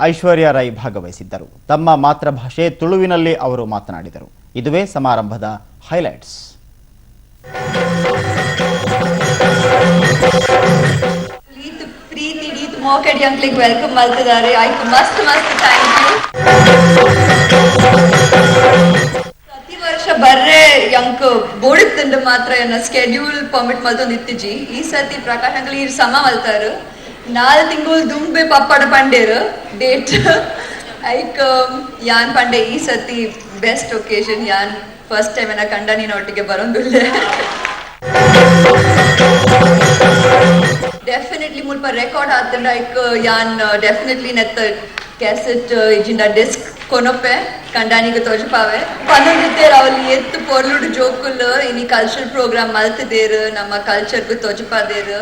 ಐಶ್ವರ್ಯ ರೈ ಭಾಗವಹಿಸಿದ್ದರು. ತಮ್ಮ ಮಾತೃಭಾಷೆ ತುಳುವಿನಲ್ಲಿ ಅವರು ಮಾತನಾಡಿದರು. ಇದುವೇ ಸಮಾರಂಭದ ಹೈಲೈಟ್ಸ್. ಮೋಕೆಡ್ ಯಂಕ್ಲಿಗೆ ವೆಲ್ಕಮ್ ಮಾಡ್ತಿದ್ದಾರೆ. ಆಯ್ತು, ಮಸ್ತ್ ಥ್ಯಾಂಕ್ ಯು. ಪ್ರತಿ ವರ್ಷ ಬರ್ರೆ ಯಂಕ್ ಬೋಡಿತ್ತಂಡು ಮಾತ್ರ ಏನ ಸ್ಕೆಡ್ಯೂಲ್ ಪರ್ಮಿಟ್ ಮಲ್ತೊಂದು ಇತ್ತಿಜಿ. ಈ ಸತಿ ಪ್ರಕಾಶ್ ಅಂಕಲ್ ಈ ಸಮ ಮಲ್ತಾರು 4 ತಿಂಗಳು ದುಂಬೆ ಪಪ್ಪಡ ಪಂಡೇರು ಡೇಟ್ ಐಕ್ ಯಾನ್ ಪಂಡೆ. ಈ ಸತಿ ಬೆಸ್ಟ್ ಒಕೇಶನ್. ಯಾನ್ ಫಸ್ಟ್ ಟೈಮ್ ಏನ ಕಂಡ ನೀನೊಟ್ಟಿಗೆ ಬರೋದಿಲ್ಲ. ಡೆಫಿನೆಟ್ಲಿ ಮುಲ್ಪ ರೆಕಾರ್ಡ್ ಆತಂಡ ಐಕ್ ಯಾನ್ ಡೆಫಿನೆಟ್ಲಿ ನೆತ್ತ ಕ್ಯಾಸೆಟ್ ಇಜಿಂದ ಡಿಸ್ಕ್ ಕೊನೊಪ್ಪೆ ಕಂಡಾನಿಗೆ ತೋಜಪಾವೆ ಪನ್ನೊಂದಿದ್ದೇರು ಅವಲ್ಲಿ ಎತ್ತು ಪೊರ್ಲುಡು ಜೋಕುಲು ಇನಿ ಕಲ್ಚರಲ್ ಪ್ರೋಗ್ರಾಮ್ ಮಲ್ತಿದ್ದೇರು ನಮ್ಮ ಕಲ್ಚರ್ಗೂ ತೋಜಪಾದೇರು.